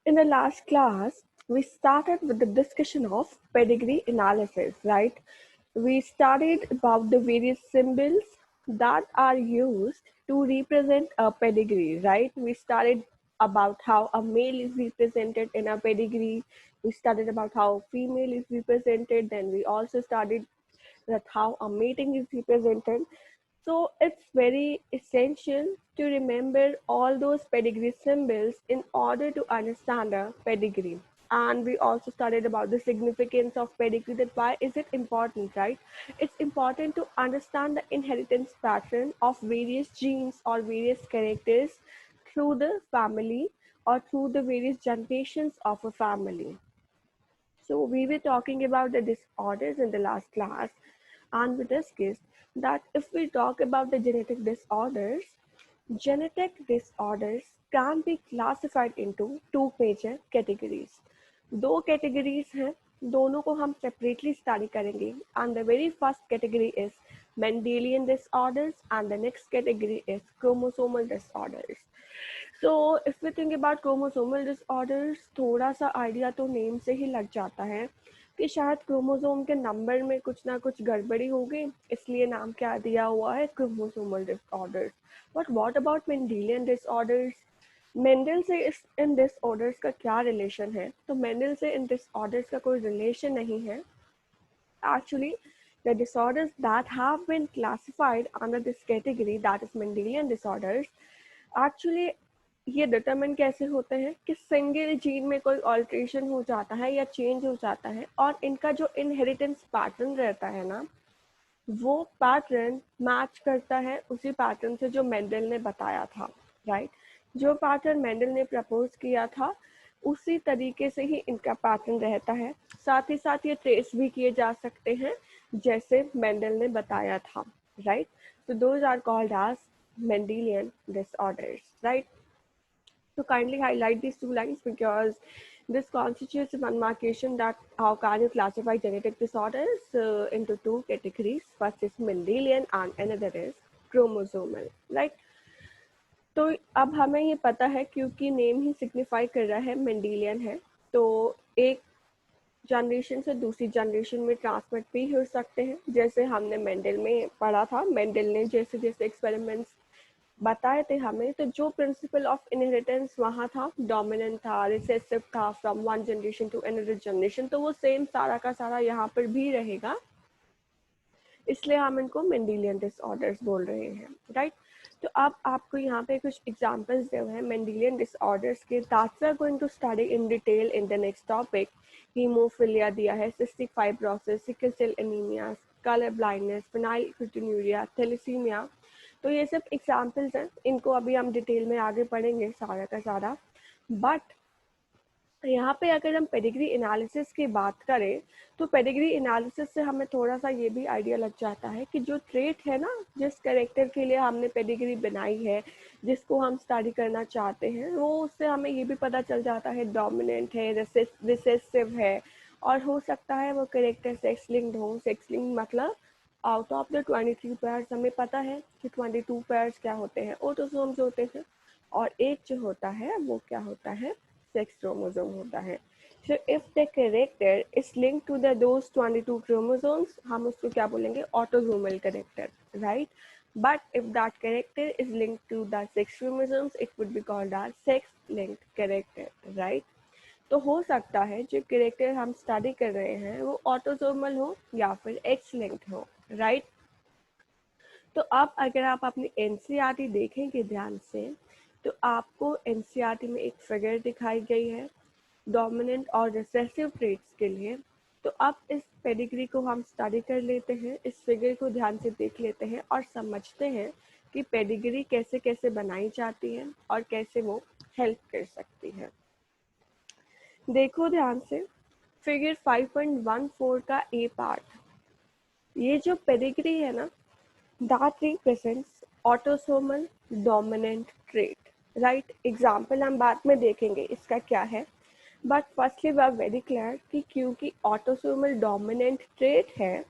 In the last class, we started with the discussion of pedigree analysis, right? We studied about the various symbols that are used to represent a pedigree, right? We studied about how a male is represented in a pedigree. We studied about how a female is represented. Then we also studied that how a mating is represented. So it's very essential to remember all those pedigree symbols in order to understand a pedigree. And we also studied about the significance of pedigree, that why is it important, right? It's important to understand the inheritance pattern of various genes or various characters through the family or through the various generations of a family. So we were talking about the disorders in the last class, and we discussed that if we talk about the genetic disorders can be classified into two major categories. दो categories हैं, दोनों को हम separately study करेंगे. And the very first category is Mendelian disorders, and the next category is chromosomal disorders. So if we think about chromosomal disorders, थोड़ा सा idea तो name से ही लग जाता है कि शायद क्रोमोसोम के नंबर में कुछ ना कुछ गड़बड़ी हो गई, इसलिए नाम क्या दिया हुआ है, chromosomal disorders. But what about Mendelian disorders? Mendel से इस इन डिसऑर्डर्स का क्या रिलेशन है? तो मेंडल से इन डिसऑर्डर्स का कोई रिलेशन नहीं है. Actually, the disorders that have been classified under this category, that is Mendelian disorders, actually ये डिटरमिन कैसे होते हैं कि सिंगल जीन में कोई ऑल्ट्रेशन हो जाता है या चेंज हो जाता है, और इनका जो इनहेरिटेंस पैटर्न रहता है ना, वो पैटर्न मैच करता है उसी पैटर्न से जो मेंडल ने बताया था, राइट? जो पैटर्न मेंडल ने प्रपोज किया था उसी तरीके से ही इनका पैटर्न रहता है. साथ ही साथ ये ट्रेस भी किए जा सकते हैं जैसे मेंडल ने बताया था, right? So those are called as Mendelian disorders, right? So kindly highlight these two lines because this constitutes a demarcation that how can you classify genetic disorders into two categories. First is Mendelian and another is chromosomal, right? तो अब हमें ये पता है क्योंकि name ही signify कर रहा है मेंडेलियन है, तो एक जनरेशन से दूसरी जनरेशन में ट्रांसमिट भी हो सकते हैं. जैसे हमने मेंडल में पढ़ा था, मेंडल ने जैसे जैसे एक्सपेरिमेंट्स बताए थे हमें, तो जो प्रिंसिपल ऑफ इनहेरिटेंस वहाँ था, डोमिनेंट था, रिसेसिव था, from one generation to another generation, तो वो सेम सारा का सारा यहाँ पर भी रहेगा. इसलिए हम इनको मेंडेलियन डिसऑर्डर्स बोल रहे हैं, राइट? तो अब आपको यहाँ पे कुछ एग्जांपल्स दिए हुए हैं मेंडेलियन डिसऑर्डर्स के, that we are going to study in detail in the next topic. Haemophilia दिया है, cystic fibrosis, sickle cell anaemia, colour blindness, phenylketonuria, thalassaemia. तो ये सब एग्जांपल्स हैं, इनको अभी हम डिटेल में आगे पढ़ेंगे सारा का सारा. बट यहाँ पे अगर हम पेडिग्री एनालिसिस की बात करें तो पेडिग्री एनालिसिस से हमें थोड़ा सा ये भी आइडिया लग जाता है कि जो ट्रेट है ना, जिस कैरेक्टर के लिए हमने पेडिग्री बनाई है, जिसको हम स्टडी करना चाहते हैं, वो उससे हमें ये भी पता चल जाता है डोमिनेंट है, रिसेसिव है, और हो सकता है वो कैरेक्टर सेक्स लिंक्ड हो. सेक्स लिंक्ड मतलब आउट ऑफ द 23 पेयर्स हमें पता है कि 22 पेयर्स क्या होते हैं, ऑटोसोम्स होते हैं, और एक जो होता है वो क्या होता है, सेक्स क्रोमोसोम होता है. So if the character is linked to the those 22 chromosomes, हम उसको क्या बोलेंगे, autosomal character, right? But if that character is linked to the sex chromosomes, it would be called as sex-linked character, right? तो हो सकता है जो character हम स्टडी कर रहे हैं वो ऑटोसोमल हो या फिर एक्स लिंक्ड हो, राइट? तो अब अगर आप अपनी एनसीईआरटी देखेंगे ध्यान से, तो आपको एनसीईआरटी में एक फिगर दिखाई गई है डोमिनेंट और रिसेसिव ट्रेट्स के लिए. तो अब इस पेडिग्री को हम स्टडी कर लेते हैं, इस फिगर को ध्यान से देख लेते हैं और समझते हैं कि पेडिग्री कैसे कैसे बनाई जाती है और कैसे वो हेल्प कर सकती है. देखो ध्यान से फिगर 5.14 का ए पार्ट, ये जो पेडिग्री है ना, that represents autosomal dominant trait, right? Example हम बाद में देखेंगे इसका क्या है, but firstly we are very clear कि क्योंकि ऑटोसोमल डोमिनेंट ट्रेट है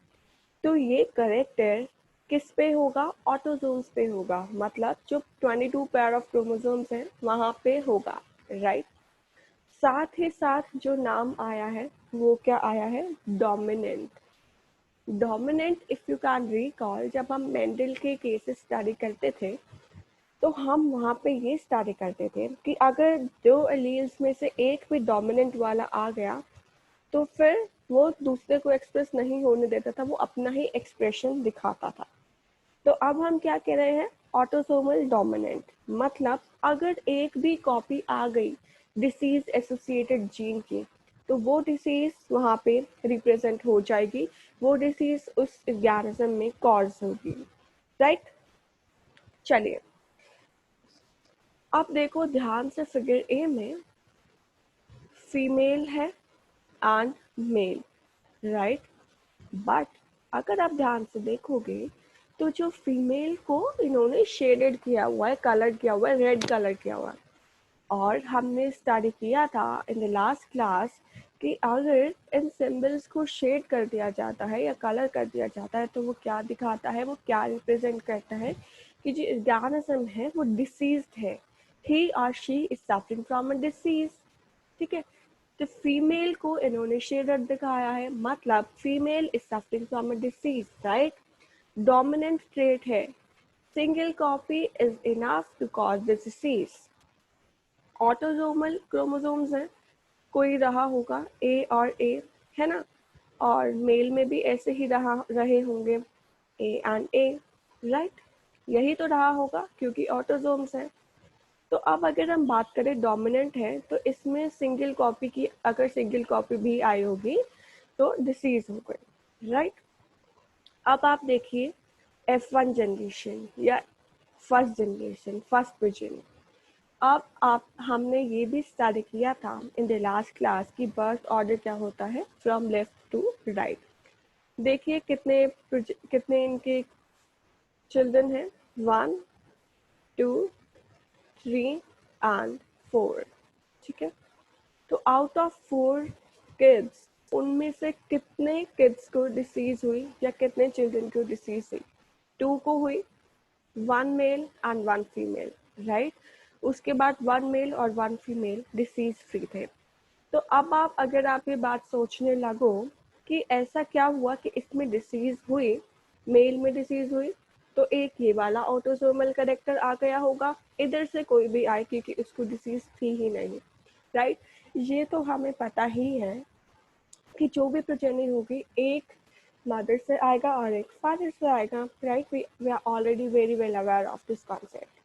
तो ये करेक्टर किस पे होगा, ऑटोसोम्स पे होगा, मतलब जो 22 पेयर ऑफ क्रोमोसोम्स हैं वहाँ पे होगा, राइट? साथ ही साथ जो नाम आया है वो क्या आया है, dominant. Dominant, if you can recall, जब हम मेंडल के केसेस स्टडी करते थे तो हम वहाँ पे ये स्टडी करते थे कि अगर दो एलील्स में से एक भी डोमिनेंट वाला आ गया तो फिर वो दूसरे को एक्सप्रेस नहीं होने देता था, वो अपना ही एक्सप्रेशन दिखाता था। तो अब हम क्या कह रहे हैं, ऑटोसोमल डोमिनेंट, मतलब अगर एक भी कॉपी आ गई डिसीज एसोसिएटेड जीन की तो वो डिसीज वहाँ पे रिप्रेजेंट हो जाएगी, वो डिसीज उस ऑर्गेनिज्म में कॉज होगी, राइट। चलिए अब देखो ध्यान से, फिगर ए में फीमेल है एंड मेल, राइट। बट अगर आप ध्यान से देखोगे तो जो फीमेल को इन्होंने शेडेड किया हुआ है, कलर किया हुआ है, रेड कलर किया हुआ है। और हमने स्टडी किया था इन द लास्ट क्लास कि अगर इन सिंबल्स को शेड कर दिया जाता है या कलर कर दिया जाता है तो वो क्या दिखाता है, वो क्या रिप्रेजेंट करता है कि जो ऑर्गेनिज्म है वो डिसीज्ड है, ही और she is suffering from a disease, ठीक है। तो फीमेल को इन्होंने शेडर दिखाया है, मतलब female is suffering from a disease, right. Dominant trait है, single copy is enough to cause this disease. Autosomal chromosomes हैं, कोई रहा होगा ए और ए, है ना, और मेल में भी ऐसे ही रहे होंगे ए एंड ए, राइट। यही तो रहा होगा क्योंकि ऑटोसोम्स हैं। तो अब अगर हम बात करें डोमिनेंट है तो इसमें सिंगल कॉपी की, अगर सिंगल कॉपी भी आई होगी तो डिसीज हो गई, राइट। अब आप देखिए F1 जनरेशन या फर्स्ट जनरेशन, फर्स्ट प्रोजेनी। अब आप, हमने ये भी स्टडी किया था इन द लास्ट क्लास की बर्थ ऑर्डर क्या होता है, फ्रॉम लेफ्ट टू राइट। देखिए कितने इनके चिल्ड्रन हैं, 1 2 3 एंड 4, ठीक है। तो आउट ऑफ 4 किड्स, उनमें से कितने किड्स को डिसीज हुई या कितने चिल्ड्रन को डिसीज हुई, 2 को हुई, 1 मेल एंड 1 फीमेल, राइट। उसके बाद 1 मेल और 1 फीमेल डिसीज फ्री थे। तो अब आप, अगर आप ये बात सोचने लगो कि ऐसा क्या हुआ कि इसमें डिसीज हुई, मेल में डिसीज हुई, तो एक ये वाला ऑटोसोमल करेक्टर आ गया होगा, इधर से कोई भी आए क्योंकि उसको डिसीज थी ही नहीं, राइट। ये तो हमें पता ही है कि जो भी प्रोजेनी होगी एक मदर से आएगा और एक फादर से आएगा, right. We are already very well aware of this concept.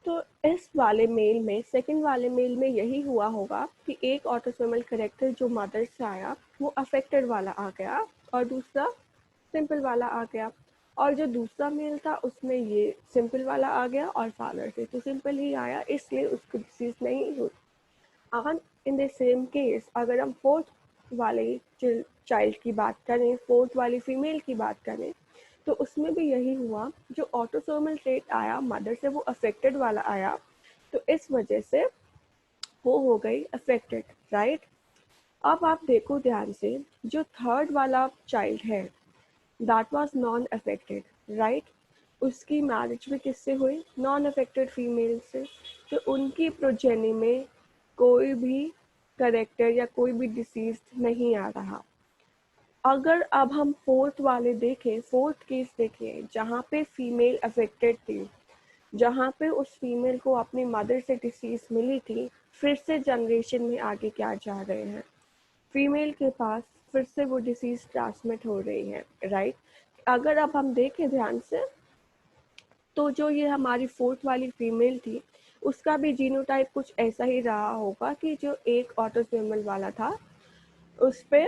तो इस वाले मेल में, सेकंड वाले मेल में यही हुआ होगा कि एक ऑटोसोमल करेक्टर जो मदर से आया वो अफेक्टेड वाला आ गया और दूसरा सिंपल वाला आ गया, और जो दूसरा मेल था उसमें ये सिंपल वाला आ गया और फादर से तो सिंपल ही आया, इसलिए उसको डिसीज नहीं हुई। And in the same case, अगर हम फोर्थ वाले चाइल्ड की बात करें, फोर्थ वाली फीमेल की बात करें, तो उसमें भी यही हुआ, जो ऑटोसोमल ट्रेट आया मदर से वो अफेक्टेड वाला आया, तो इस वजह से वो हो गई अफेक्टेड, राइट। अब आप देखो ध्यान से, जो थर्ड वाला चाइल्ड है that was non affected, right. उसकी मैरिज भी किससे हुई, नॉन अफेक्टेड फीमेल से, तो उनकी प्रोजेनी में कोई भी करेक्टर या कोई भी डिसीज नहीं आ रहा। अगर अब हम फोर्थ वाले देखें, फोर्थ केस देखें जहाँ पे फीमेल अफेक्टेड थी, जहाँ पे उस फीमेल को अपनी मदर से डिसीज मिली थी, फिर से जनरेशन में आगे क्या जा रहे हैं, फीमेल के पास फिर से वो डिसीज ट्रांसमिट हो रही है, राइट। अगर अब हम देखें ध्यान से तो जो ये हमारी फोर्थ वाली फीमेल थी उसका भी जीनोटाइप कुछ ऐसा ही रहा होगा कि जो एक ऑटोसोमल वाला था उस पे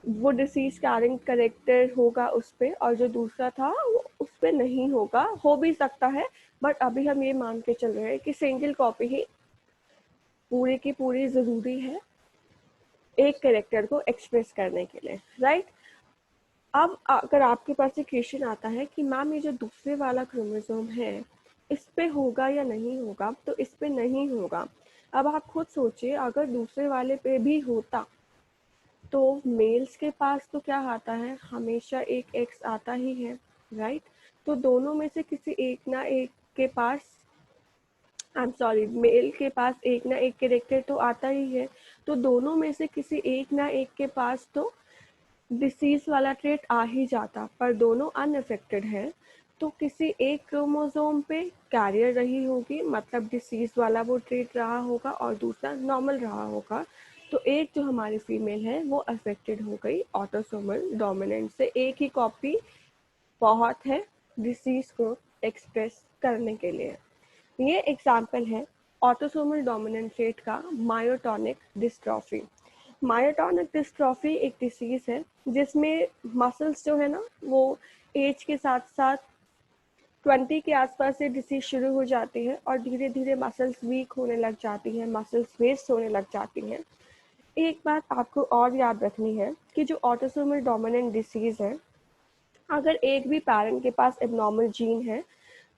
वो डिसीज कैरिंग करेक्टर होगा उस पे, और जो दूसरा था वो उस पे नहीं होगा, हो भी सकता है, बट अभी हम ये मान के चल रहे हैं कि सिंगल कॉपी ही पूरी की पूरी जरूरी है एक कैरेक्टर को एक्सप्रेस करने के लिए, राइट। अब अगर आपके पास एक क्वेश्चन आता है कि मैम ये जो दूसरे वाला क्रोमोसोम है इस पे होगा या नहीं होगा, तो इस पे नहीं होगा। अब आप खुद सोचिए, अगर दूसरे वाले पे भी होता तो मेल्स के पास तो क्या आता है, हमेशा एक एक्स आता ही है, राइट। तो दोनों में से किसी एक ना एक के पास आई एम सॉरी, मेल के पास एक ना एक कैरेक्टर तो आता ही है, तो दोनों में से किसी एक ना एक के पास तो डिसीज वाला ट्रेट आ ही जाता, पर दोनों अनअफेक्टेड हैं तो किसी एक क्रोमोसोम पे कैरियर रही होगी, मतलब डिसीज वाला वो ट्रेट रहा होगा और दूसरा नॉर्मल रहा होगा। तो एक जो हमारी फीमेल है वो अफेक्टेड हो गई ऑटोसोमल डोमिनेंट से, एक ही कॉपी बहुत है डिसीज को एक्सप्रेस करने के लिए। ये एग्जाम्पल है ऑटोसोमल डोमिनेंट ट्रेट का मायोटोनिक डिस्ट्रॉफी। मायोटोनिक डिस्ट्रॉफी एक डिसीज है जिसमें मसल्स जो है ना वो एज के साथ साथ 20 के आसपास से डिसीज शुरू हो जाती है और धीरे धीरे मसल्स वीक होने लग जाती हैं, मसल्स वेस्ट होने लग जाती हैं। एक बात आपको और याद रखनी है कि जो ऑटोसोमल डोमिनेंट डिसीज है, अगर एक भी पेरेंट के पास एबनॉर्मल जीन है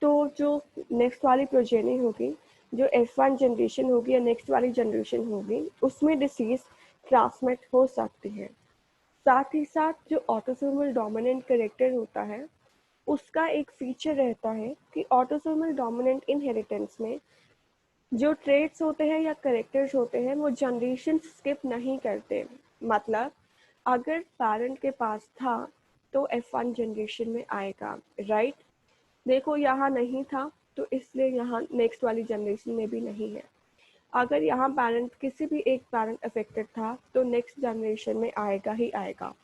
तो जो नेक्स्ट वाली प्रोजेनी होगी, जो F1 जनरेशन होगी या नेक्स्ट वाली जनरेशन होगी, उसमें डिसीज ट्रांसमिट हो सकती है। साथ ही साथ जो ऑटोसोमल डोमिनेंट कैरेक्टर होता है उसका एक फीचर रहता है कि ऑटोसोमल डोमिनेंट इनहेरिटेंस में जो ट्रेट्स होते हैं या कैरेक्टर्स होते हैं वो जनरेशन स्किप नहीं करते। मतलब अगर पेरेंट के पास था तो F1 जनरेशन में आएगा, राइट। देखो यहाँ नहीं था तो इसलिए यहाँ नेक्स्ट वाली जनरेशन में भी नहीं है। अगर यहाँ पेरेंट किसी भी एक पेरेंट अफेक्टेड था तो नेक्स्ट जनरेशन में आएगा ही आएगा।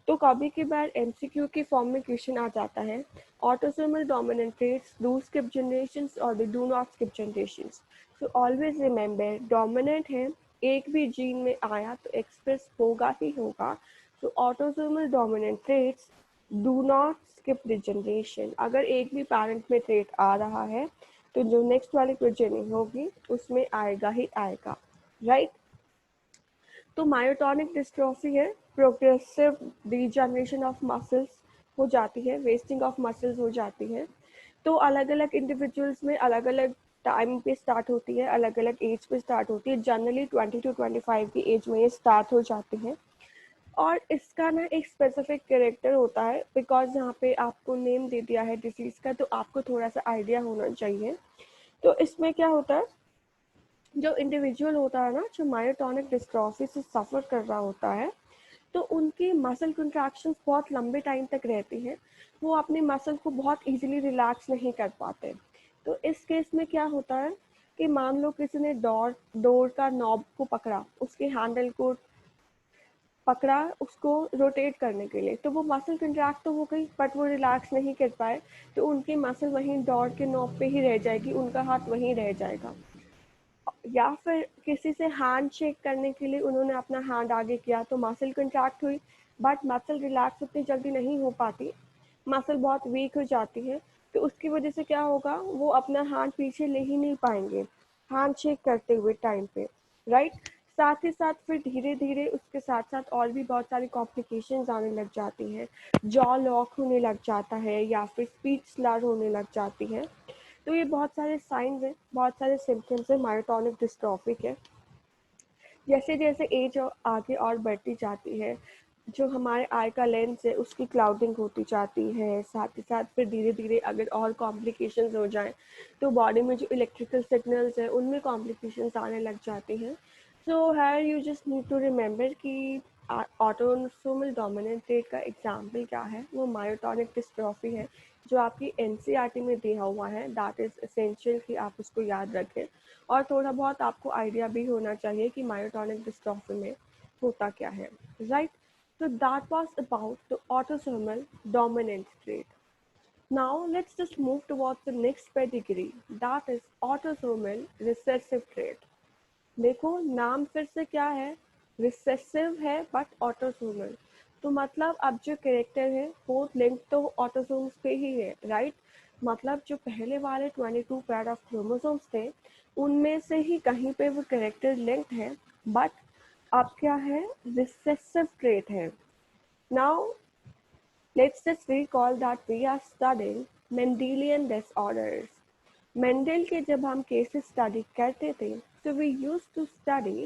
तो कभी के बार एमसीक्यू की फॉर्म में क्वेश्चन आ जाता है, autosomal dominant traits do skip generations और they do not skip generations. So always remember, dominant है, एक भी जीन में आया तो एक्सप्रेस होगा ही होगा। So autosomal dominant traits do not skip the generation. अगर एक भी पेरेंट में ट्रेट आ रहा है तो जो नेक्स्ट वाली प्रोजेनी होगी उसमें आएगा ही आएगा, राइट। तो मायोटोनिक डिस्ट्रॉफी है, प्रोग्रेसिव डीजनरेशन ऑफ मसल्स हो जाती है, वेस्टिंग ऑफ मसल्स हो जाती है। तो अलग अलग इंडिविजुअल्स में अलग अलग टाइम पे स्टार्ट होती है, अलग अलग एज पे स्टार्ट होती है। जनरली 20 to 25 की एज में ये स्टार्ट हो जाती है और इसका ना एक स्पेसिफिक कैरेक्टर होता है, बिकॉज यहाँ पे आपको नेम दे दिया है डिसीज का तो आपको थोड़ा सा आइडिया होना चाहिए। तो इसमें क्या होता है, जो इंडिविजुअल होता है ना जो मायोटोनिक डिस्ट्रॉफी से सफ़र कर रहा होता है, तो उनकी मसल कंट्रैक्शंस बहुत लंबे टाइम तक रहती हैं, वो अपने मसल को बहुत इजीली रिलैक्स नहीं कर पाते। तो इस केस में क्या होता है कि मान लो किसी ने डोर डोर का नॉब को पकड़ा, उसके हैंडल को पकड़ा उसको रोटेट करने के लिए, तो वो मसल कंट्रैक्ट तो हो गई बट वो रिलैक्स नहीं कर पाए, तो उनकी मसल वहीं डोर के नॉब पे ही रह जाएगी, उनका हाथ वहीं रह जाएगा। या फिर किसी से हैंड शेक करने के लिए उन्होंने अपना हैंड आगे किया तो मसल कंट्रैक्ट हुई, बट मसल रिलैक्स उतनी जल्दी नहीं हो पाती, मसल बहुत वीक हो जाती है, तो उसकी वजह से क्या होगा, वो अपना हैंड पीछे ले ही नहीं पाएंगे हैंड शेक करते हुए टाइम पे, राइट। साथ ही साथ फिर धीरे धीरे उसके साथ साथ और भी बहुत सारी कॉम्प्लिकेशंस आने लग जाती हैं, जॉ लॉक होने लग जाता है या फिर स्पीच स्लर होने लग जाती है। तो ये बहुत सारे साइंस हैं, बहुत सारे सिम्टम्स हैं मायोटोनिक डिस्ट्रॉफी के। जैसे जैसे एज आगे और बढ़ती जाती है, जो हमारे आई का लेंस है उसकी क्लाउडिंग होती जाती है, साथ ही साथ फिर धीरे धीरे अगर और कॉम्प्लिकेशंस हो जाएं तो बॉडी में जो इलेक्ट्रिकल सिग्नल्स हैं उनमें कॉम्प्लिकेशंस आने लग जाती हैं। So here you just need to remember कि ऑटोसोमल डोमिनेंट ट्रेट का एग्जाम्पल क्या है, वो मायोटोनिक डिस्ट्रॉफी है जो आपकी एनसीईआरटी में दिया हुआ है। दैट इज़ एसेंशियल कि आप उसको याद रखें और थोड़ा बहुत आपको आइडिया भी होना चाहिए कि मायोटोनिक डिस्ट्रॉफी में होता क्या है, right. So that was about the autosomal dominant trait. Now let's just move towards the next pedigree, that is autosomal recessive trait. देखो नाम फिर से क्या है, रिसेसिव है बट ऑटोसोमल, तो मतलब अब जो कैरेक्टर है वो लिंक तो ऑटोसोम्स पे ही है, राइट। मतलब जो पहले वाले 22 पेयर ऑफ क्रोमोसोम्स थे उनमें से ही कहीं पे वो कैरेक्टर लिंक्ड है, बट अब क्या है, रिसेसिव ट्रेट है। Now let's just recall that we are studying Mendelian disorders. Mendel के जब हम केसेस स्टडी करते थे तो वी यूज टू स्टडी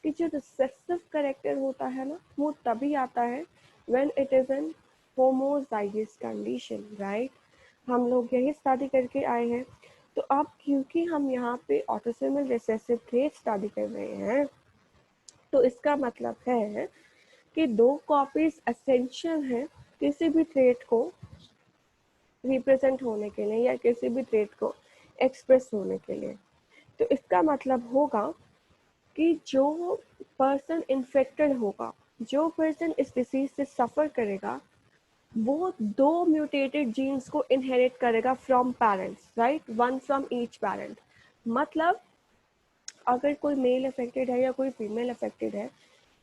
कि जो रिसेसिव करेक्टर होता है ना वो तभी आता है when it is an homozygous condition, right. हम लोग यही स्टडी करके आए हैं। तो अब क्योंकि हम यहाँ पे ऑटोसोमल रिसेसिव ट्रेट स्टडी कर रहे हैं, तो इसका मतलब है कि 2 कॉपीज एसेंशियल हैं किसी भी ट्रेट को रिप्रेजेंट होने के लिए या किसी भी ट्रेट को एक्सप्रेस होने के लिए। तो इसका मतलब होगा कि जो पर्सन इन्फेक्टेड होगा, जो पर्सन इस डिसीज से सफ़र करेगा, वो 2 म्यूटेटेड जीन्स को इनहेरिट करेगा from parents, right, 1 from each parent. मतलब अगर कोई मेल अफेक्टेड है या कोई फीमेल अफेक्टेड है,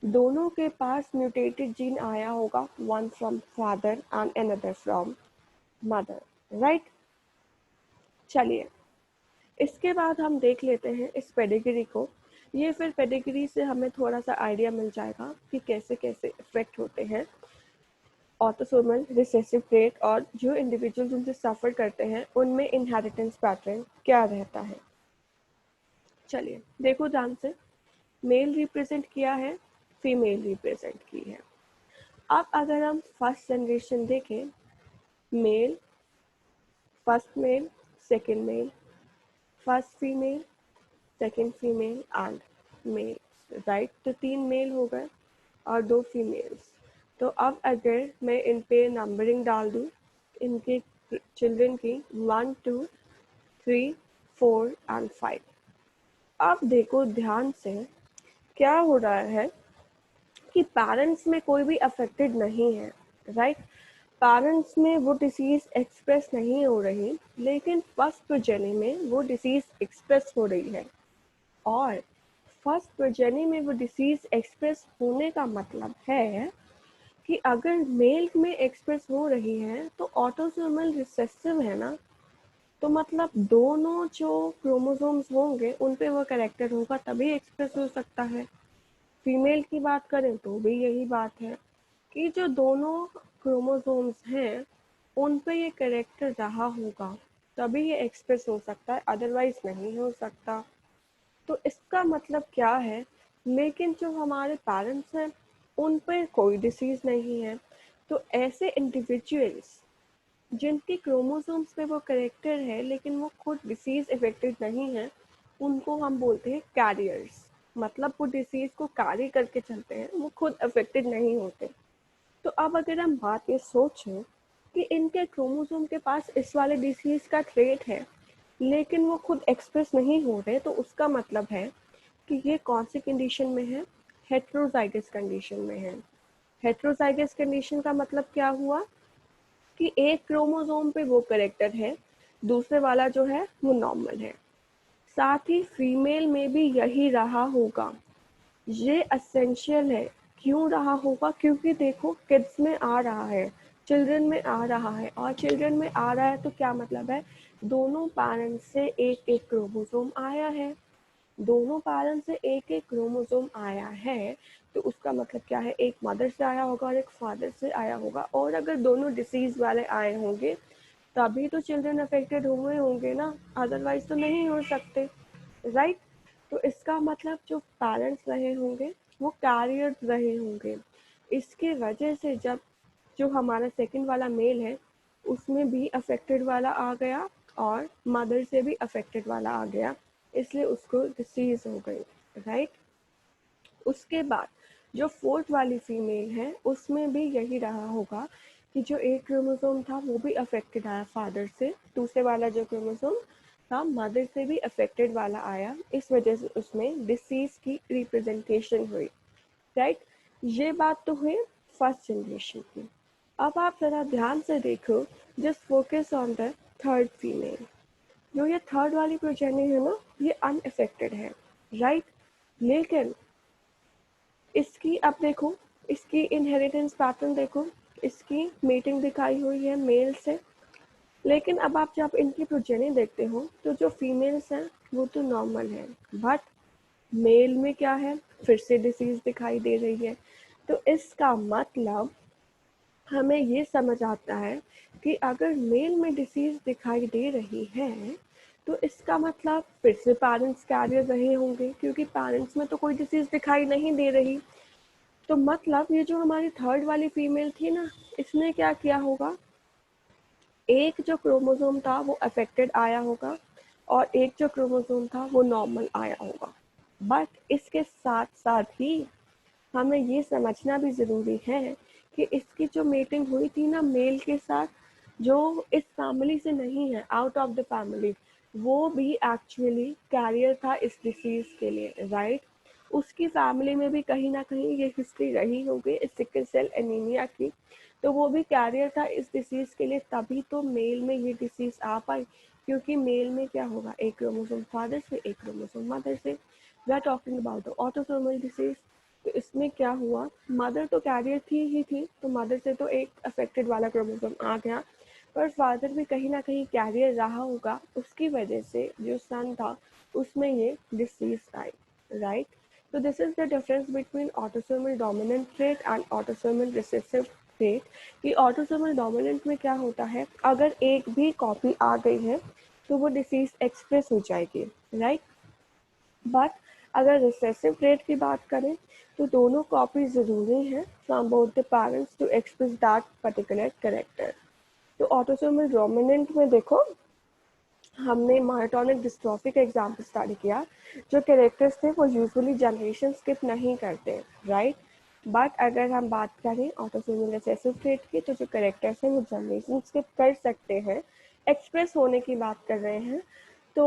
दोनों के पास म्यूटेटेड जीन आया होगा, 1 from father and another from mother, right. चलिए, इसके बाद हम देख लेते हैं इस पेडिग्री को। ये फिर पेडिग्री से हमें थोड़ा सा आइडिया मिल जाएगा कि कैसे कैसे इफेक्ट होते हैं ऑटोसोमल रिसेसिव ट्रेट, और जो इंडिविजुअल्स उनसे सफ़र करते हैं उनमें इनहेरिटेंस पैटर्न क्या रहता है। चलिए देखो ध्यान से, मेल रिप्रेजेंट किया है, फीमेल रिप्रेजेंट की है। अब अगर हम फर्स्ट जनरेशन देखें, male, first male, second male, first female, second female and male, right. तो 3 मेल हो गए और 2 फीमेल्स। तो अब अगर मैं इन पे नंबरिंग डाल दूँ इनके चिल्ड्रन की 1 2 3 4 एंड 5, अब देखो ध्यान से क्या हो रहा है कि पेरेंट्स में कोई भी अफेक्टेड नहीं है, राइट। पेरेंट्स में वो डिसीज एक्सप्रेस नहीं हो रही, लेकिन फर्स्ट प्रोजेनी में वो डिसीज एक्सप्रेस हो रही है। और फर्स्ट प्रोजेनी में वो डिसीज एक्सप्रेस होने का मतलब है कि अगर मेल में एक्सप्रेस हो रही है तो ऑटोसोमल रिसेसिव है ना, तो मतलब दोनों जो क्रोमोसोम्स होंगे उन पे वो कैरेक्टर होगा, तभी एक्सप्रेस हो सकता है। फीमेल की बात करें तो भी यही बात है कि जो दोनों क्रोमोसोम्स हैं उन पे ये कैरेक्टर रहा होगा, तभी ये एक्सप्रेस हो सकता है, अदरवाइज नहीं हो सकता। तो इसका मतलब क्या है, लेकिन जो हमारे पेरेंट्स हैं उन पर कोई डिसीज़ नहीं है, तो ऐसे इंडिविजुअल्स जिनकी क्रोमोसोम्स पे वो करेक्टर है लेकिन वो खुद डिसीज़ इफेक्टेड नहीं है, उनको हम बोलते हैं कैरियर्स। मतलब वो डिसीज़ को कैरी करके चलते हैं, वो खुद अफेक्टेड नहीं होते। तो अब अगर हम बात ये सोचें कि इनके क्रोमोसोम के पास इस वाले डिसीज़ का ट्रेट है लेकिन वो खुद एक्सप्रेस नहीं हो रहे, तो उसका मतलब है कि ये कौन सी कंडीशन में है, हेट्रोजाइगस कंडीशन में है। हेट्रोजाइगस कंडीशन का मतलब क्या हुआ कि एक क्रोमोसोम पे वो करेक्टर है, दूसरे वाला जो है वो नॉर्मल है। साथ ही फीमेल में भी यही रहा होगा, ये असेंशियल है। क्यों रहा होगा, क्योंकि देखो किड्स में आ रहा है, चिल्ड्रन में आ रहा है, और चिल्ड्रन में आ रहा है तो क्या मतलब है, दोनों पेरेंट्स से एक एक क्रोमोसोम आया है। दोनों पेरेंट्स से एक एक क्रोमोसोम आया है तो उसका मतलब क्या है, एक मदर से आया होगा और एक फादर से आया होगा। और अगर दोनों डिसीज वाले आए होंगे तभी तो चिल्ड्रन अफेक्टेड हुए होंगे ना, अदरवाइज तो नहीं हो सकते, राइट। तो इसका मतलब जो पेरेंट्स रहे होंगे वो कैरियर्स रहे होंगे। इसकी वजह से जब जो हमारा सेकंड वाला मेल है उसमें भी अफेक्टेड वाला आ गया और मदर से भी अफेक्टेड वाला आ गया, इसलिए उसको डिसीज हो गई, राइट। उसके बाद जो फोर्थ वाली फीमेल है उसमें भी यही रहा होगा कि जो एक क्रोमोसोम था वो भी अफेक्टेड आया फादर से, दूसरे वाला जो क्रोमोसोम था मदर से भी अफेक्टेड वाला आया, इस वजह से उसमें डिसीज की रिप्रेजेंटेशन हुई, राइट। ये बात तो हुई फर्स्ट जनरेशन की। अब आप ज़रा ध्यान से देखो, just focus on the third female. जो ये थर्ड वाली प्रोजेनी है ना, ये अनअफेक्टेड है, राइट। लेकिन इसकी अब देखो, इसकी इनहेरिटेंस पैटर्न देखो, इसकी मीटिंग दिखाई हुई है मेल से। लेकिन अब आप जब इनकी प्रोजेनी देखते हो तो जो फीमेल्स हैं वो तो नॉर्मल है, बट मेल में क्या है, फिर से डिसीज दिखाई दे रही है। तो इसका मतलब हमें ये समझ आता है कि अगर मेल में डिसीज दिखाई दे रही है तो इसका मतलब फिर से पेरेंट्स कैरियर रहे होंगे, क्योंकि पेरेंट्स में तो कोई डिसीज दिखाई नहीं दे रही। तो मतलब ये जो हमारी थर्ड वाली फीमेल थी ना, इसने क्या किया होगा, एक जो क्रोमोसोम था वो अफेक्टेड आया होगा और एक जो क्रोमोसोम था वो नॉर्मल आया होगा। बट इसके साथ साथ ही हमें ये समझना भी ज़रूरी है कि इसकी जो मेटिंग हुई थी ना मेल के साथ, जो इस फैमिली से नहीं है, आउट ऑफ द फैमिली, वो भी एक्चुअली कैरियर था इस डिसीज़ के लिए, राइट। उसकी फैमिली में भी कहीं ना कहीं ये हिस्ट्री रही होगी इस सिकल सेल एनीमिया की, तो वो भी कैरियर था इस डिसीज़ के लिए, तभी तो मेल में ये डिसीज़ आ पाई। क्योंकि मेल में क्या होगा, एक क्रोमोसोम फादर से एक क्रोमोसोम मदर से। We are talking about the autosomal disease. तो इसमें क्या हुआ, मदर तो कैरियर थी ही थी, तो मदर से तो एक अफेक्टेड वाला क्रोमोसोम आ गया, पर फादर भी कहीं ना कहीं कैरियर रहा होगा, उसकी वजह से जो सन था उसमें ये डिसीज आई, राइट। तो this is the difference between autosomal dominant trait and autosomal recessive trait. कि ऑटोसोमल डोमिनेंट में क्या होता है, अगर एक भी कॉपी आ गई है तो वो डिसीज एक्सप्रेस हो जाएगी, राइट। बट अगर रिसेसिव ट्रेट की बात करें तो दोनों कॉपी ज़रूरी हैं from both the parents to express that particular character. तो ऑटोसोमल डोमिनेंट में देखो, हमने मायोटोनिक डिस्ट्रॉफी का एग्जाम्पल स्टडी किया। जो कैरेक्टर्स थे वो यूजुअली जनरेशन स्किप नहीं करते, राइट। बट अगर हम बात करें ऑटोसोमल रिसेसिव ट्रेट की, तो जो कैरेक्टर्स हैं वो जनरेशन स्किप कर सकते हैं। एक्सप्रेस होने की बात कर रहे हैं तो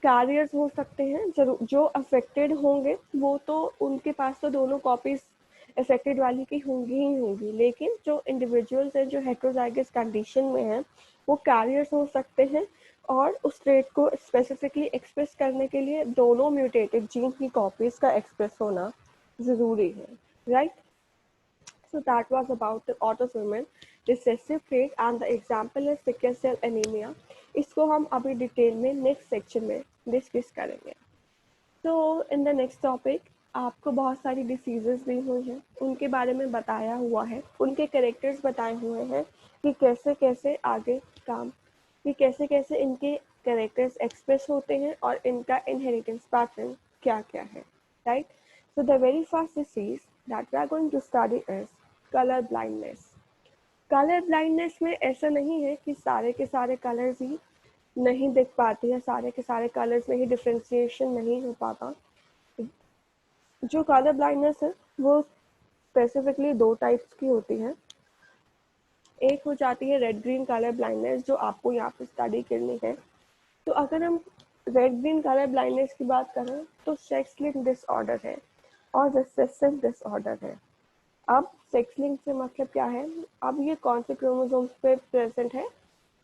कैरियर्स हो सकते हैं, जरूर जो अफेक्टेड होंगे वो तो उनके पास तो दोनों कॉपीज अफेक्टेड वाली की होंगी ही होंगी, लेकिन जो इंडिविजुअल्स हैं जो हेट्रोजाइगस कंडीशन में हैं वो कैरियर्स हो सकते हैं। और उस ट्रेट को स्पेसिफिकली एक्सप्रेस करने के लिए दोनों म्यूटेटेड जीन की कॉपीज का एक्सप्रेस होना ज़रूरी है, right. So that was about the autosomal recessive trait and the example is sickle cell anemia. इसको हम अभी डिटेल में नेक्स्ट सेक्शन में डिस्कस करेंगे। तो इन द नेक्स्ट टॉपिक आपको बहुत सारी डिसीजेस दी हुई हैं, उनके बारे में बताया हुआ है, उनके कैरेक्टर्स बताए हुए हैं कि कैसे कैसे आगे काम, कि कैसे कैसे इनके कैरेक्टर्स एक्सप्रेस होते हैं और इनका इनहेरिटेंस पैटर्न क्या क्या है, right. So the very first disease that we are going to study is colour blindness. Colour blindness में ऐसा नहीं है कि सारे के सारे कलर्स ही नहीं दिख पाते हैं, सारे के सारे कलर्स में ही डिफ्रेंशिएशन नहीं हो पाता। जो कलर ब्लाइंडनेस है वो स्पेसिफिकली दो टाइप्स की होती है। एक हो जाती है रेड ग्रीन कलर ब्लाइंडनेस, जो आपको यहाँ पे स्टडी करनी है। तो अगर हम रेड ग्रीन कलर ब्लाइंडनेस की बात करें तो सेक्स लिंक डिसऑर्डर है और रिसेसिव डिसऑर्डर है। अब सेक्स लिंक से मतलब क्या है, अब ये कौन से क्रोमोसोम्स पे प्रेजेंट है,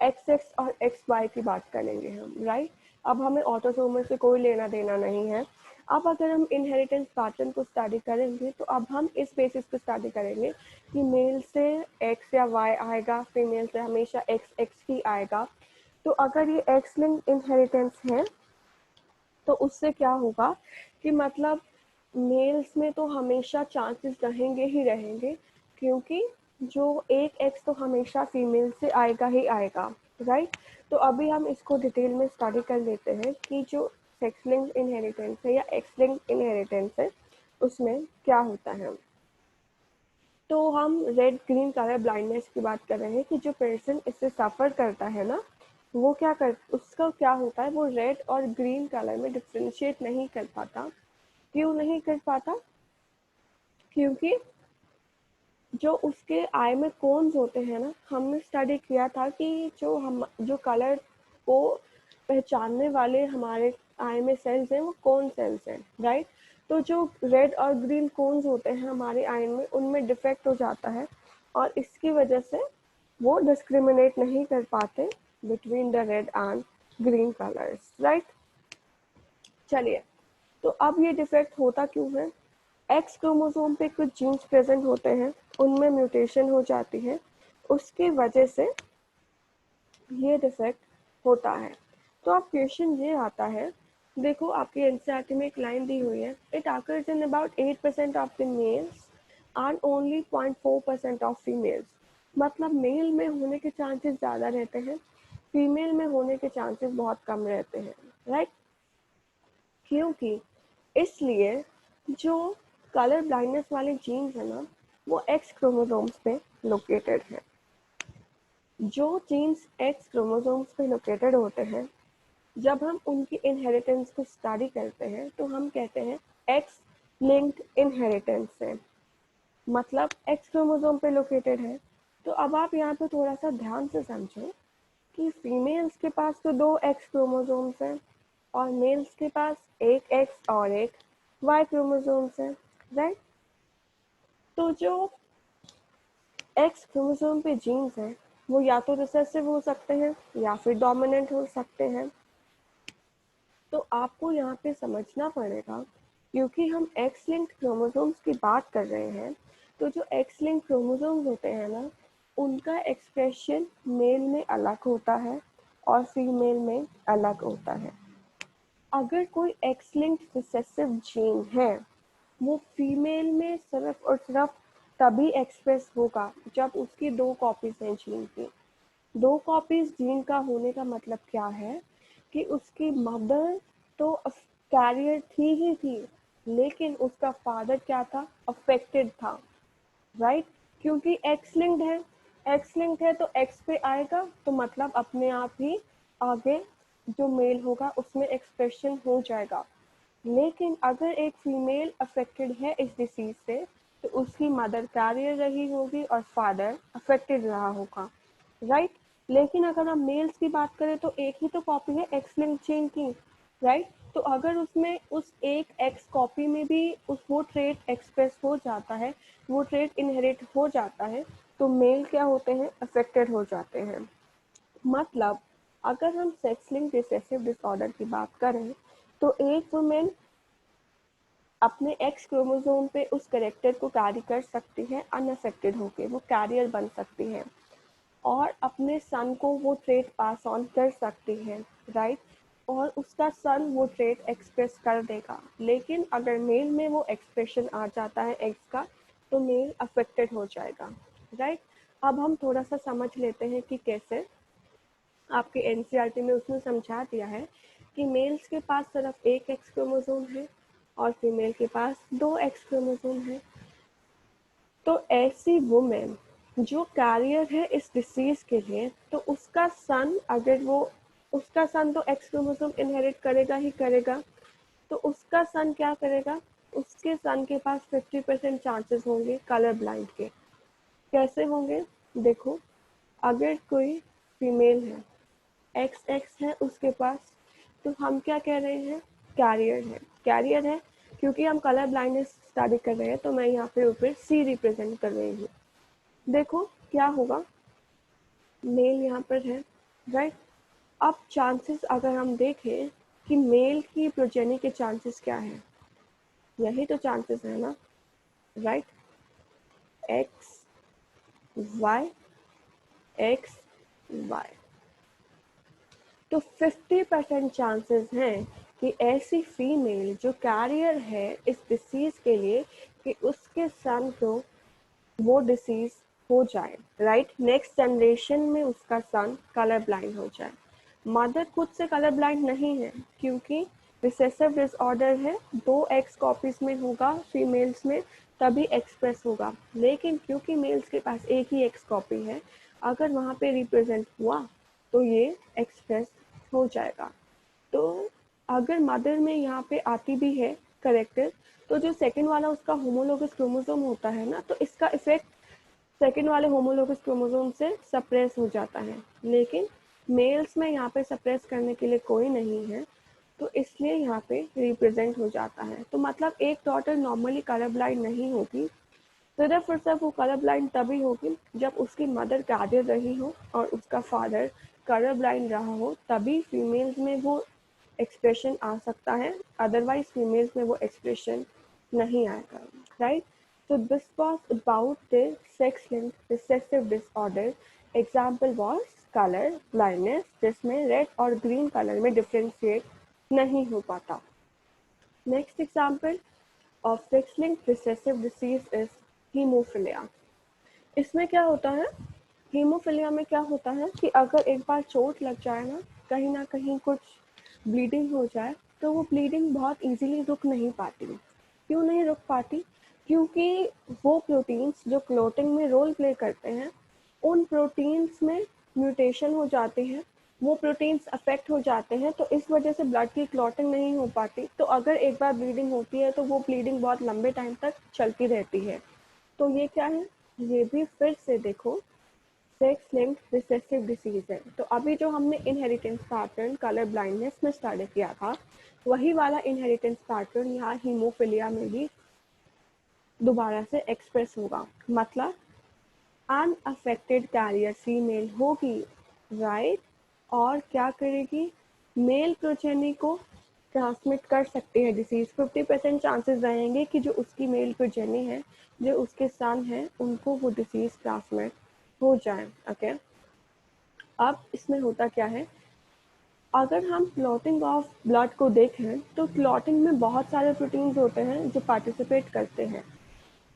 एक्स एक्स और एक्स वाई की बात करेंगे हम, राइट। अब हमें ऑटोसोमल से कोई लेना देना नहीं है। अब अगर हम इनहेरिटेंस पैटर्न को स्टडी करेंगे तो अब हम इस बेसिस पे स्टडी करेंगे कि मेल से एक्स या वाई आएगा, फीमेल से हमेशा एक्स एक्स ही आएगा। तो अगर ये एक्स लिंक इनहेरिटेंस है तो उससे क्या होगा कि मतलब मेल्स में तो हमेशा चांसेस रहेंगे ही रहेंगे, क्योंकि जो एक एक्स तो हमेशा फीमेल से आएगा ही आएगा, राइट। तो अभी हम इसको डिटेल में स्टडी कर लेते हैं कि जो सेक्स लिंक्ड इनहेरिटेंस है या एक्स लिंक्ड इनहेरिटेंस है उसमें क्या होता है। तो हम रेड ग्रीन कलर ब्लाइंडनेस की बात कर रहे हैं कि जो पर्सन इससे सफ़र करता है ना, वो क्या कर उसका क्या होता है, वो रेड और ग्रीन कलर में डिफ्रेंशिएट नहीं कर पाता। क्यों नहीं कर पाता, क्योंकि जो उसके आई में कोन्स होते हैं ना, हमने स्टडी किया था कि जो कलर को पहचानने वाले हमारे आई में सेल्स हैं वो कौन सेल्स हैं, राइट। तो जो रेड और ग्रीन कोन्स होते हैं हमारे आई में, उनमें डिफेक्ट हो जाता है और इसकी वजह से वो डिस्क्रिमिनेट नहीं कर पाते between the red and green colours, right. चलिए, तो अब ये डिफेक्ट होता क्यों है, एक्स क्रोमोसोम पे कुछ जीन्स प्रेजेंट होते हैं, उनमें म्यूटेशन हो जाती है, उसकी वजह से ये डिफेक्ट होता है। तो अब क्वेश्चन ये आता है, देखो आपकी एनसीईआरटी में एक लाइन दी हुई है, it occurs in about 8% of the mails and only 0.4% of females. मतलब मेल में होने के चांसेस ज़्यादा रहते हैं, फीमेल में होने के चांसेस बहुत कम रहते हैं, राइट। क्योंकि इसलिए जो कलर ब्लाइंडनेस वाले जीन्स है ना, वो एक्स क्रोमोसोम्स पे लोकेटेड है। जो जीन्स एक्स क्रोमोसोम्स पे लोकेटेड होते हैं जब हम उनकी इनहेरिटेंस को स्टडी करते हैं तो हम कहते हैं एक्स लिंक्ड इनहेरिटेंस है, मतलब एक्स क्रोमोसोम पे लोकेटेड है। तो अब आप यहाँ पे थोड़ा सा ध्यान से समझो कि फीमेल्स के पास तो 2 एक्स क्रोमोसोम्स हैं और मेल्स के पास एक एक्स और एक वाई क्रोमोसोम्स हैं, राइट। तो जो एक्स क्रोमोसोम पे जीन्स हैं वो या तो रिसेसिव हो सकते हैं या फिर डोमिनेंट हो सकते हैं। तो आपको यहाँ पे समझना पड़ेगा, क्योंकि हम एक्स लिंक्ड क्रोमोसोम्स की बात कर रहे हैं, तो जो एक्स लिंक्ड क्रोमोसोम्स होते हैं ना, उनका एक्सप्रेशन मेल में अलग होता है और फीमेल में अलग होता है। अगर कोई एक्स लिंक्ड रिसेसिव जीन है वो फीमेल में सिर्फ और सिर्फ तभी एक्सप्रेस होगा जब उसकी 2 कॉपीज हैं जीन की। 2 कॉपीज जीन का होने का मतलब क्या है कि उसकी मदर तो कैरियर थी ही थी, लेकिन उसका फादर क्या था, अफेक्टेड था, राइट। क्योंकि एक्स लिंक्ड है, एक्स लिंक्ड है तो एक्स पे आएगा, तो मतलब अपने आप ही आगे जो मेल होगा उसमें एक्सप्रेशन हो जाएगा। लेकिन अगर एक फीमेल अफेक्टेड है इस डिसीज से तो उसकी मदर कैरियर रही होगी और फादर अफेक्टेड रहा होगा, राइट। लेकिन अगर हम मेल्स की बात करें तो एक ही तो कॉपी है एक्स लिंक चेन की, राइट। तो अगर उसमें उस एक एक्स कॉपी में भी उस वो ट्रेट एक्सप्रेस हो जाता है, वो ट्रेट इनहेरिट हो जाता है, तो मेल क्या होते हैं, अफेक्टेड हो जाते हैं। मतलब अगर हम सेक्स लिंक रिसेसिव डिसऑर्डर की बात करें तो एक वुमेन अपने एक्स क्रोमोसोम पे उस कैरेक्टर को कैरी कर सकती है अनअफेक्टेड होके, वो कैरियर बन सकती है और अपने सन को वो ट्रेट पास ऑन कर सकती है, राइट। और उसका सन वो ट्रेट एक्सप्रेस कर देगा। लेकिन अगर मेल में वो एक्सप्रेशन आ जाता है एक्स का तो मेल अफेक्टेड हो जाएगा, राइट। अब हम थोड़ा सा समझ लेते हैं कि कैसे। आपके एनसीईआरटी में उसने समझा दिया है कि मेल्स के पास सिर्फ एक एक्स क्रोमोसोम है और फीमेल के पास 2 एक्स क्रोमोसोम है। तो ऐसी वुमेन जो कैरियर है इस डिसीज के लिए, तो उसका सन अगर वो उसका सन तो एक्स क्रोमोसोम इनहेरिट करेगा ही करेगा। तो उसका सन क्या करेगा, उसके सन के पास 50% चांसेस होंगे कलर ब्लाइंड के। कैसे होंगे, देखो, अगर कोई फीमेल है, एक्स एक्स है उसके पास, तो हम क्या कह रहे हैं, कैरियर है, कैरियर है। क्योंकि हम कलर ब्लाइंडनेस स्टडी कर रहे हैं तो मैं यहाँ पे ऊपर सी रिप्रेजेंट कर रही हूँ। देखो क्या होगा, मेल यहाँ पर है, राइट। अब चांसेस अगर हम देखें कि मेल की प्रोजेनी के चांसेस क्या है, यही तो चांसेस है ना, right. X Y X Y, तो 50% चांसेस हैं कि ऐसी फीमेल जो कैरियर है इस डिसीज के लिए कि उसके सन को वो डिसीज हो जाए, राइट। नेक्स्ट जनरेशन में उसका सन कलर ब्लाइंड हो जाए। मदर खुद से कलर ब्लाइंड नहीं है क्योंकि रिसेसिव डिसऑर्डर है, 2 एक्स कॉपीज में होगा फीमेल्स में तभी एक्सप्रेस होगा। लेकिन क्योंकि मेल्स के पास एक ही एक्स कॉपी है, अगर वहाँ पे रिप्रेजेंट हुआ तो ये एक्सप्रेस हो जाएगा। तो अगर मदर में यहाँ पे आती भी है करेक्टर, तो जो सेकंड वाला उसका होमोलोगस क्रोमोसोम होता है ना, तो इसका इफेक्ट सेकंड वाले होमोलोगस क्रोमोसोम से सप्रेस हो जाता है। लेकिन मेल्स में यहाँ पे सप्रेस करने के लिए कोई नहीं है, तो इसलिए यहाँ पे रिप्रेजेंट हो जाता है। तो मतलब एक डॉटर नॉर्मली कलर ब्लाइंड नहीं होगी, सिर्फ और सिर्फ वो कलर ब्लाइंड तभी होगी जब उसकी मदर कैरियर रही हो और उसका फादर कलर ब्लाइंड रहा हो, तभी फीमेल्स में वो एक्सप्रेशन आ सकता है, अदरवाइज फीमेल्स में वो एक्सप्रेशन नहीं आएगा, right. So this was about the sex-linked recessive disorder. Example was color blindness, जिसमें रेड और ग्रीन कलर में डिफ्रेंशिएट नहीं हो पाता। Next example of sex-linked recessive disease is haemophilia. इसमें क्या होता है, हीमोफिलिया में क्या होता है कि अगर एक बार चोट लग जाए ना कहीं कुछ ब्लीडिंग हो जाए, तो वो ब्लीडिंग बहुत इजीली रुक नहीं पाती। क्यों नहीं रुक पाती, क्योंकि वो प्रोटीन्स जो क्लोटिंग में रोल प्ले करते हैं, उन प्रोटीन्स में म्यूटेशन हो जाती है वो प्रोटीन्स अफेक्ट हो जाते हैं, तो इस वजह से ब्लड की क्लॉटिंग नहीं हो पाती। तो अगर एक बार ब्लीडिंग होती है तो वो ब्लीडिंग बहुत लंबे टाइम तक चलती रहती है। तो ये क्या है, ये भी फिर से देखो सेक्स लिंक्ड रिसेसिव डिसीज है। तो अभी जो हमने इनहेरिटेंस पैटर्न कलर ब्लाइंडनेस में स्टडी किया था, वही वाला इनहेरिटेंस पैटर्न यहाँ हीमोफिलिया में भी दोबारा से एक्सप्रेस होगा। मतलब अनअफेक्टेड कैरियर फीमेल होगी, राइट, और क्या करेगी, मेल प्रोजेनी को ट्रांसमिट कर सकती है डिसीज। 50% चांसेस रहेंगे कि जो उसकी मेल प्रोजेनी है, जो उसके सन है, उनको वो डिसीज ट्रांसमिट हो जाए। ओके, अब इसमें होता क्या है, अगर हम क्लॉटिंग ऑफ ब्लड को देखें तो क्लॉटिंग में बहुत सारे प्रोटीन्स होते हैं जो पार्टिसिपेट करते हैं।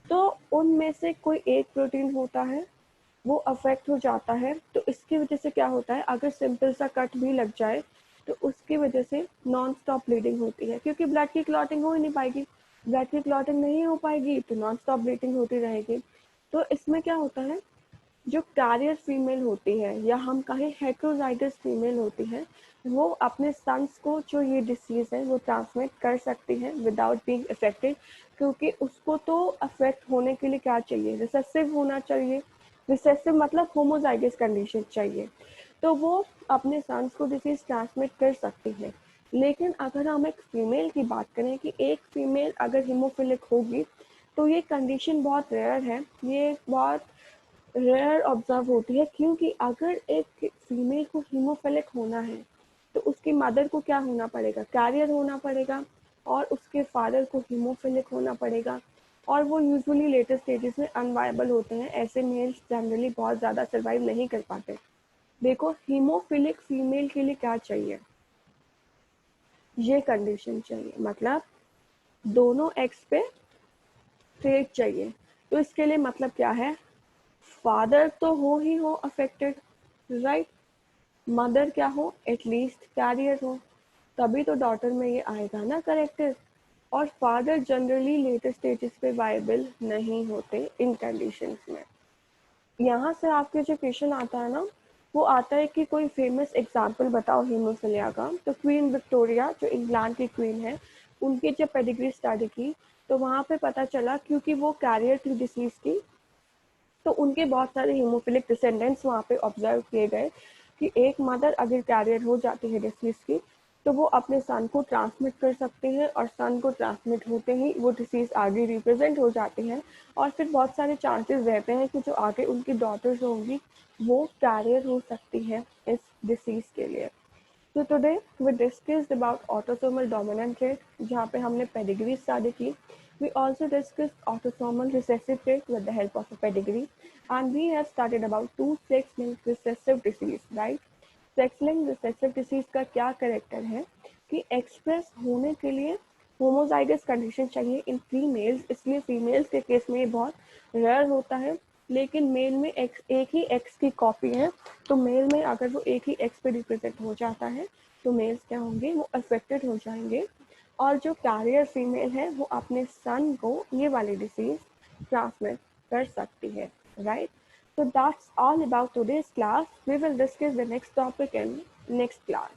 तो उनमें से कोई एक प्रोटीन होता है वो अफेक्ट हो जाता है, तो इसकी वजह से क्या होता है, अगर सिंपल सा कट भी लग जाए तो उसकी वजह से नॉन स्टॉप ब्लीडिंग होती है, क्योंकि ब्लड की क्लॉटिंग हो ही नहीं पाएगी। ब्लड की क्लॉटिंग नहीं हो पाएगी तो नॉन स्टॉप ब्लीडिंग होती रहेगी। तो इसमें क्या होता है, जो कैरियर फीमेल होती है या हम कहें हेट्रोजाइगस फीमेल होती है, वो अपने सन्स को जो ये डिसीज है वो ट्रांसमिट कर सकती है विदाउट बीइंग अफेक्टेड, क्योंकि उसको तो अफेक्ट होने के लिए क्या चाहिए, रिसेसिव होना चाहिए। रिसेसिव मतलब होमोजाइगस कंडीशन चाहिए, तो वो अपने सन्स को डिसीज ट्रांसमिट कर सकती है। लेकिन अगर हम एक फीमेल की बात करें कि एक फीमेल अगर हीमोफिलिक होगी, तो ये कंडीशन बहुत रेयर है, ये बहुत रेयर ऑब्जर्व होती है, क्योंकि अगर एक फीमेल को हीमोफिलिक होना है तो उसकी मदर को क्या होना पड़ेगा, कैरियर होना पड़ेगा, और उसके फादर को हीमोफिलिक होना पड़ेगा, और वो यूजुअली लेटर स्टेजेस में अनवायबल होते हैं। ऐसे मेल्स जनरली बहुत ज़्यादा सर्वाइव नहीं कर पाते। देखो हीमोफिलिक फीमेल के लिए क्या चाहिए, ये कंडीशन चाहिए, मतलब दोनों एक्स पे ट्रेट चाहिए। तो इसके लिए मतलब क्या है, फादर तो हो ही हो अफेक्टेड, राइट, मदर क्या हो, एटलीस्ट कैरियर हो, तभी तो डॉटर में ये आएगा ना करेक्टर। और फादर जनरली लेटर स्टेजेस पे वायबल नहीं होते इन कंडीशंस में। यहाँ से आपके जो क्वेश्चन आता है ना, वो आता है कि कोई फेमस एग्जाम्पल बताओ हीमोफिलिया का। तो क्वीन विक्टोरिया जो इंग्लैंड की क्वीन है, उनकी जब पेडिग्री स्टडी की तो वहाँ पे पता चला, क्योंकि वो कैरियर थी डिसीज की, तो उनके बहुत सारे हीमोफिलिक डिसेंडेंट्स वहाँ पे ऑब्जर्व किए गए कि एक मदर अगर कैरियर हो जाती है डिसीज की, तो वो अपने सन को ट्रांसमिट कर सकते हैं, और सन को ट्रांसमिट होते ही वो डिसीज आगे रिप्रेजेंट हो जाती है, और फिर बहुत सारे चांसेस रहते हैं कि जो आगे उनकी डॉटर्स होंगी वो कैरियर हो सकती है इस डिसीज के लिए। तो today we discussed about autosomal dominant trait, जहाँ पे हमने पेडिग्री स्टडी की। We also discussed autosomal recessive trait with the help of a pedigree, and we have studied about two sex-linked recessive disease, right? Sex-linked recessive disease का क्या character है कि express होने के लिए होमोजाइगस कंडीशन चाहिए in females, इसलिए females के केस में ये बहुत रेयर होता है। लेकिन मेल में एक ही एक्स की कॉपी है, तो मेल में अगर वो एक ही एक्स पे रिप्रेजेंट हो जाता है तो मेल्स क्या होंगे, वो अफेक्टेड हो जाएंगे, और जो कैरियर फीमेल है वो अपने सन को ये वाली डिसीज ट्रांसमिट कर सकती है, right. So that's all about today's class. We will discuss the next topic in next class.